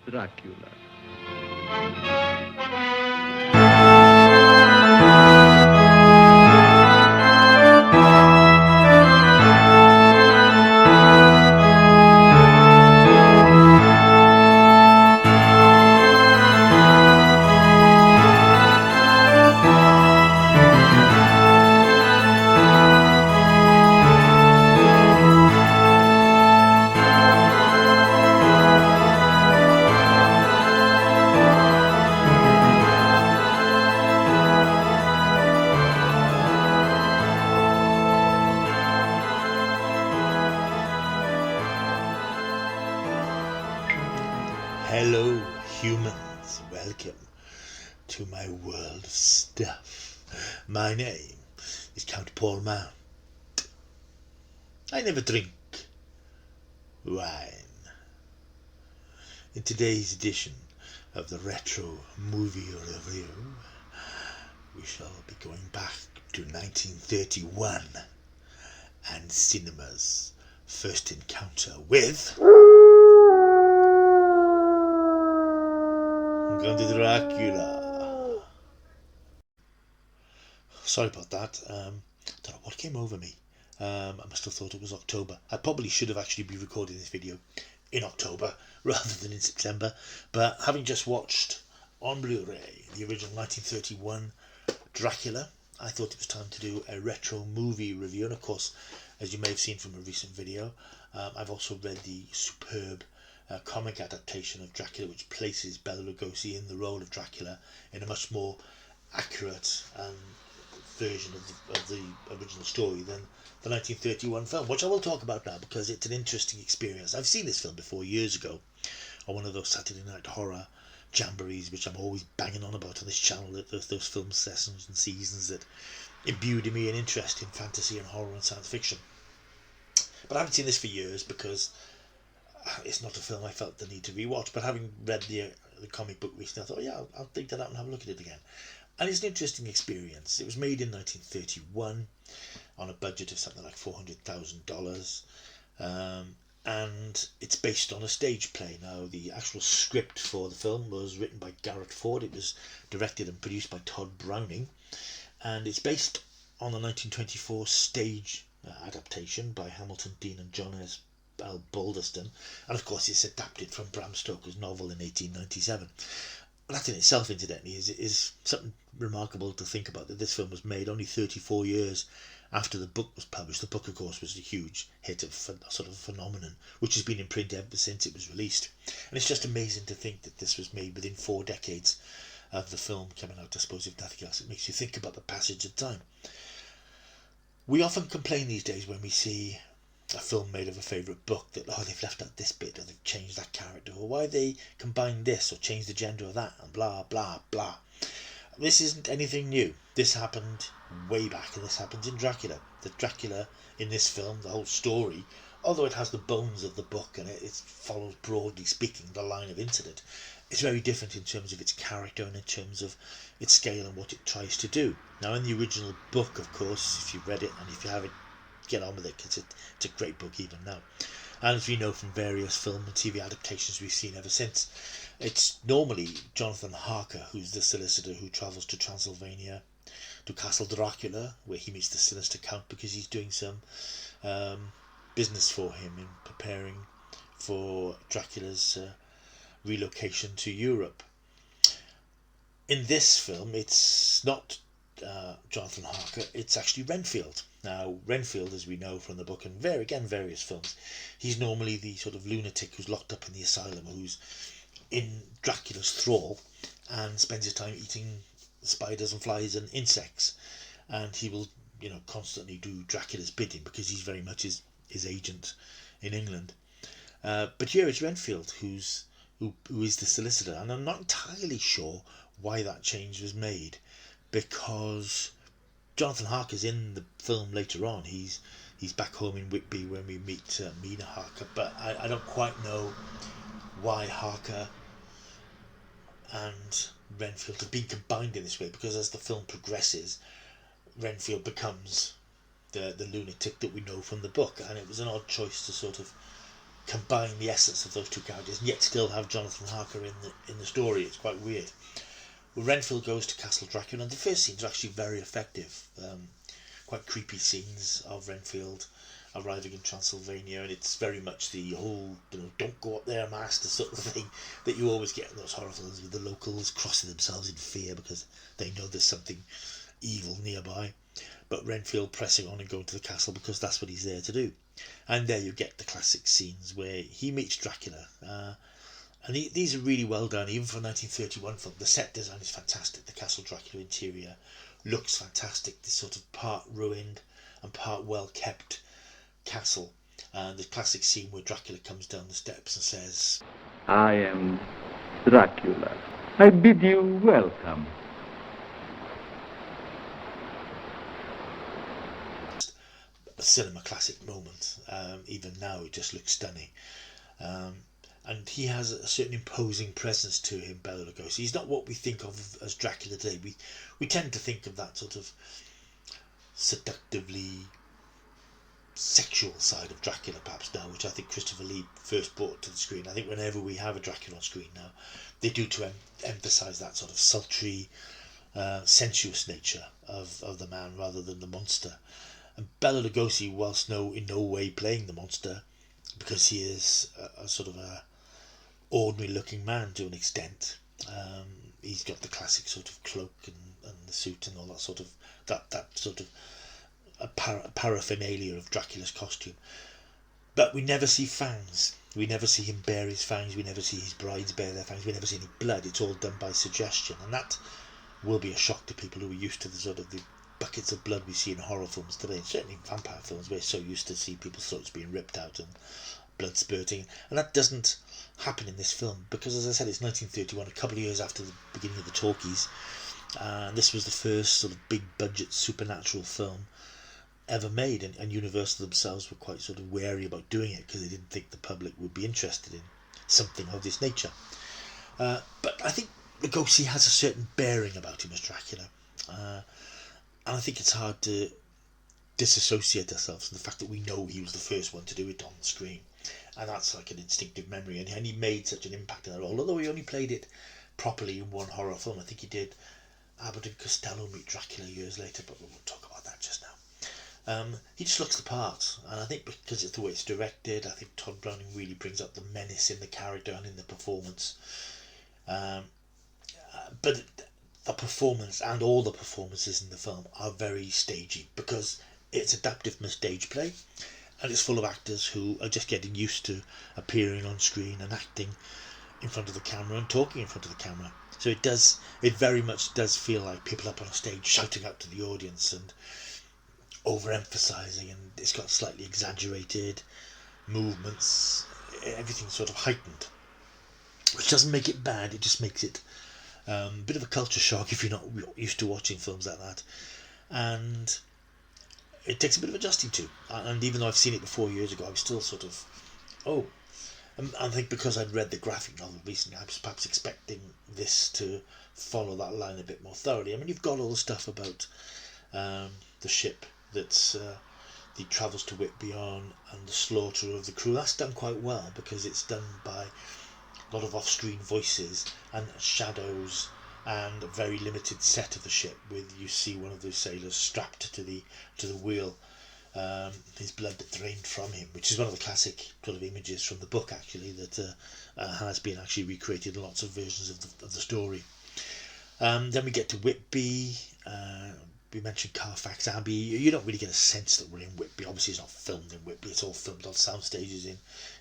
Dracula. Hello, humans. Welcome to my world of stuff. My name is Count Paul Mount. I never drink wine. In today's edition of the Retro Movie Review, we shall be going back to 1931 and cinema's first encounter with Dracula. Sorry about that. Don't know what came over me. I must have thought it was October. I probably should have actually been recording this video in October rather than in September. But having just watched on Blu-ray the original 1931 Dracula, I thought it was time to do a retro movie review. And of course, as you may have seen from a recent video, I've also read the superb comic adaptation of Dracula, which places Bela Lugosi in the role of Dracula in a much more accurate version of the original story than the 1931 film, which I will talk about now because it's an interesting experience. I've seen this film before years ago on one of those Saturday night horror jamborees, which I'm always banging on about on this channel, those film sessions and seasons that imbued in me an interest in fantasy and horror and science fiction. But I haven't seen this for years because it's not a film I felt the need to rewatch. But having read the comic book recently, I thought, yeah, I'll dig that out and have a look at it again. And it's an interesting experience. It was made in 1931 on a budget of something like $400,000. And it's based on a stage play. Now, the actual script for the film was written by Garrett Ford. It was directed and produced by Todd Browning. And it's based on the 1924 stage adaptation by Hamilton Dean and John S. L. Balderston. And of course, it's adapted from Bram Stoker's novel in 1897. That in itself, incidentally, is something remarkable to think about, that this film was made only 34 years after the book was published. The book, of course, was a huge hit, of sort of a phenomenon, which has been in print ever since it was released. And it's just amazing to think that this was made within 4 decades of the film coming out. I suppose, if nothing else, it makes you think about the passage of time. We often complain these days when we see a film made of a favourite book that, oh, they've left out this bit, or they've changed that character, or why they combined this or changed the gender of that, and blah blah blah. This isn't anything new. This happened way back, and this happens in Dracula. The Dracula in this film, the whole story, although it has the bones of the book and it follows, broadly speaking, the line of incident, it's very different in terms of its character and in terms of its scale and what it tries to do. Now, in the original book, of course, if you've read it, and if you haven't, get on with it, because it's a great book even now. And as we know from various film and TV adaptations we've seen ever since, it's normally Jonathan Harker who's the solicitor who travels to Transylvania, to Castle Dracula, where he meets the sinister count because he's doing some business for him in preparing for Dracula's relocation to Europe. In this film, it's not Jonathan Harker, it's actually Renfield. Now, Renfield, as we know from the book and various films, he's normally the sort of lunatic who's locked up in the asylum, who's in Dracula's thrall and spends his time eating spiders and flies and insects. And he will, constantly do Dracula's bidding because he's very much his agent in England. But here it's Renfield who is the solicitor, and I'm not entirely sure why that change was made, because Jonathan Harker's in the film later on. He's back home in Whitby when we meet Mina Harker, but I don't quite know why Harker and Renfield have been combined in this way, because as the film progresses, Renfield becomes the lunatic that we know from the book, and it was an odd choice to sort of combine the essence of those two characters and yet still have Jonathan Harker in the story. It's quite weird. Well, Renfield goes to Castle Dracula, and the first scenes are actually very effective. Quite creepy scenes of Renfield arriving in Transylvania, and it's very much the whole, don't go up there, master, sort of thing that you always get in those horror films, with the locals crossing themselves in fear because they know there's something evil nearby. But Renfield pressing on and going to the castle because that's what he's there to do. And there you get the classic scenes where he meets Dracula. And these are really well done, even for a 1931 film. The set design is fantastic. The Castle Dracula interior looks fantastic. This sort of part ruined and part well kept castle. And the classic scene where Dracula comes down the steps and says, I am Dracula. I bid you welcome. A cinema classic moment. Even now it just looks stunning. And he has a certain imposing presence to him, Bela Lugosi. He's not what we think of as Dracula today. We tend to think of that sort of seductively sexual side of Dracula perhaps now, which I think Christopher Lee first brought to the screen. I think whenever we have a Dracula on screen now, they do to emphasise that sort of sultry, sensuous nature of the man rather than the monster. And Bela Lugosi, whilst in no way playing the monster, because he is a sort of a ordinary looking man to an extent. He's got the classic sort of cloak and the suit and all that sort of that sort of a paraphernalia of Dracula's costume. But we never see fangs. We never see him bare his fangs. We never see his brides bare their fangs. We never see any blood. It's all done by suggestion, and that will be a shock to people who are used to the sort of the buckets of blood we see in horror films today. Certainly vampire films, we're so used to see people's throats being ripped out and blood spurting, and that doesn't happen in this film because, as I said, it's 1931, a couple of years after the beginning of the talkies, and this was the first sort of big budget supernatural film ever made, and Universal themselves were quite sort of wary about doing it because they didn't think the public would be interested in something of this nature. But I think Lugosi has a certain bearing about him as Dracula, and I think it's hard to disassociate ourselves from the fact that we know he was the first one to do it on the screen, and that's like an instinctive memory, and he made such an impact in that role, although he only played it properly in one horror film. I think he did Abbott and Costello Meet Dracula years later, but we won't talk about that just now. He just looks the part, and I think because it's the way it's directed, I think Todd Browning really brings up the menace in the character and in the performance. But the performance and all the performances in the film are very stagey because it's adapted from a stage play, and it's full of actors who are just getting used to appearing on screen and acting in front of the camera and talking in front of the camera. So it very much does feel like people up on a stage shouting out to the audience and overemphasizing, and it's got slightly exaggerated movements, everything sort of heightened, which doesn't make it bad, it just makes it a bit of a culture shock if you're not used to watching films like that, and it takes a bit of adjusting to. And even though I've seen it before years ago, I was still sort of, I think because I'd read the graphic novel recently, I was perhaps expecting this to follow that line a bit more thoroughly. I mean, you've got all the stuff about the ship that's he travels to Whitby on, and the slaughter of the crew. That's done quite well because it's done by a lot of off-screen voices and shadows and a very limited set of the ship, with you see one of those sailors strapped to the wheel, his blood drained from him, which is one of the classic sort of images from the book actually that has been actually recreated in lots of versions of the story. Then we get to Whitby. We mentioned Carfax Abbey. You don't really get a sense that we're in Whitby. Obviously it's not filmed in Whitby, it's all filmed on sound stages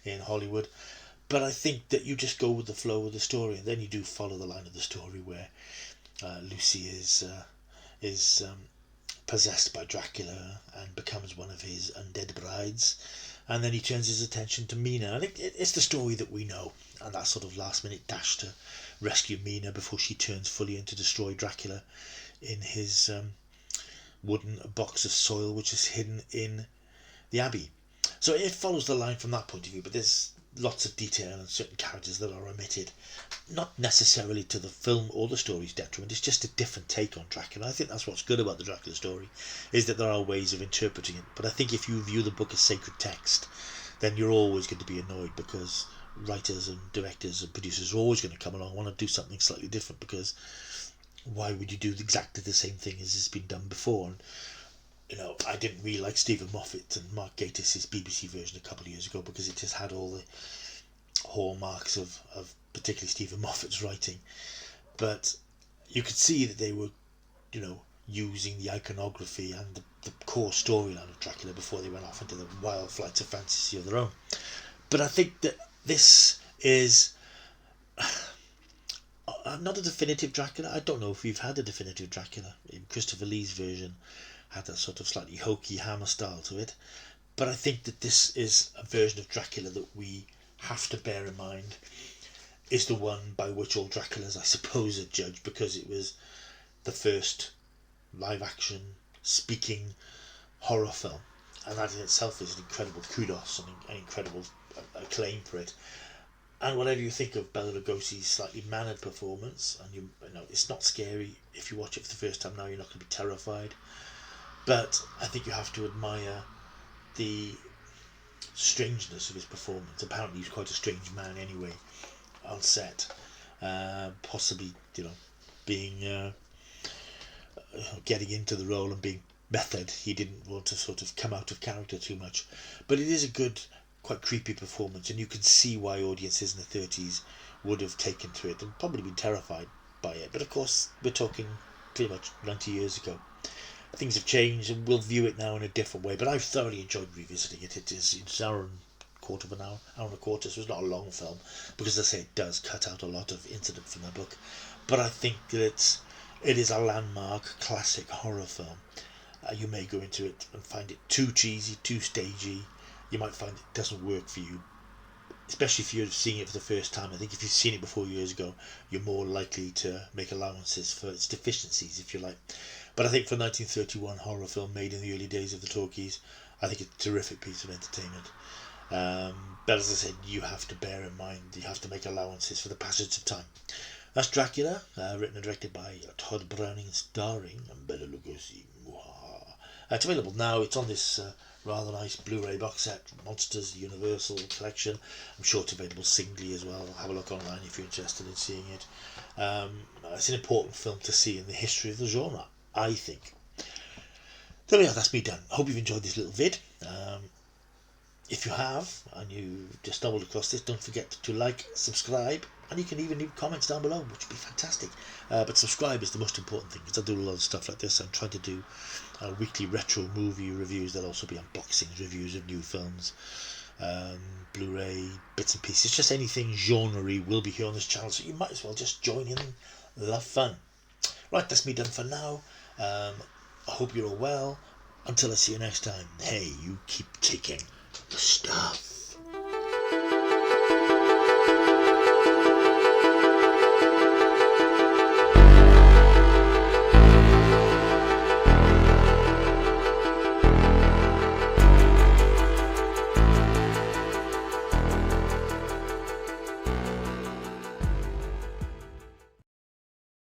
in Hollywood. But I think that you just go with the flow of the story, and then you do follow the line of the story where Lucy is possessed by Dracula and becomes one of his undead brides, and then he turns his attention to Mina, and it's the story that we know, and that sort of last minute dash to rescue Mina before she turns fully in to destroy Dracula in his wooden box of soil which is hidden in the abbey. So it follows the line from that point of view, but there's lots of detail and certain characters that are omitted, not necessarily to the film or the story's detriment. It's just a different take on Dracula. I think that's what's good about the Dracula story, is that there are ways of interpreting it. But I think if you view the book as sacred text, then you're always going to be annoyed, because writers and directors and producers are always going to come along and want to do something slightly different, because why would you do exactly the same thing as has been done before? And I didn't really like Stephen Moffat and Mark Gatiss' BBC version a couple of years ago, because it just had all the hallmarks of particularly Stephen Moffat's writing. But you could see that they were, using the iconography and the core storyline of Dracula before they went off into the wild flights of fantasy of their own. But I think that this is not a definitive Dracula. I don't know if we've had a definitive Dracula. Christopher Lee's version had that sort of slightly hokey Hammer style to it. But I think that this is a version of Dracula that we have to bear in mind is the one by which all Draculas, I suppose, are judged, because it was the first live action speaking horror film, and that in itself is an incredible kudos and an incredible acclaim for it. And whatever you think of Bela Lugosi's slightly mannered performance, and you know it's not scary if you watch it for the first time now, you're not going to be terrified, but I think you have to admire the strangeness of his performance. Apparently he's quite a strange man anyway on set, possibly being getting into the role and being method. He didn't want to sort of come out of character too much, but it is a good, quite creepy performance, and you can see why audiences in the 30s would have taken to it and probably been terrified by it. But of course we're talking pretty much 90 years ago. Things have changed and we'll view it now in a different way, but I've thoroughly enjoyed revisiting it. It's an hour and a quarter, so it's not a long film, because as I say, it does cut out a lot of incident from the book, but I think that it is a landmark classic horror film. You may go into it and find it too cheesy, too stagey. You might find it doesn't work for you, especially if you're seeing it for the first time. I think if you've seen it before years ago, you're more likely to make allowances for its deficiencies, if you like. But I think for a 1931 horror film made in the early days of the talkies, I think it's a terrific piece of entertainment. But as I said, you have to bear in mind, you have to make allowances for the passage of time. That's Dracula, written and directed by Todd Browning, starring Bela Lugosi. It's available now. It's on this rather nice Blu-ray box set, Monsters Universal Collection. I'm sure it's available singly as well. Have a look online if you're interested in seeing it. It's an important film to see in the history of the genre, I think. There we are, that's me done. I hope you've enjoyed this little vid. If you have, and you just stumbled across this, don't forget to like, subscribe, and you can even leave comments down below, which would be fantastic. But subscribe is the most important thing, because I do a lot of stuff like this. I'm trying to do weekly retro movie reviews. There'll also be unboxings, reviews of new films, Blu-ray, bits and pieces, just anything genre-y will be here on this channel, so you might as well just join in and love fun. Right, that's me done for now. I hope you're all well. Until I see you next time, hey, you keep taking the stuff.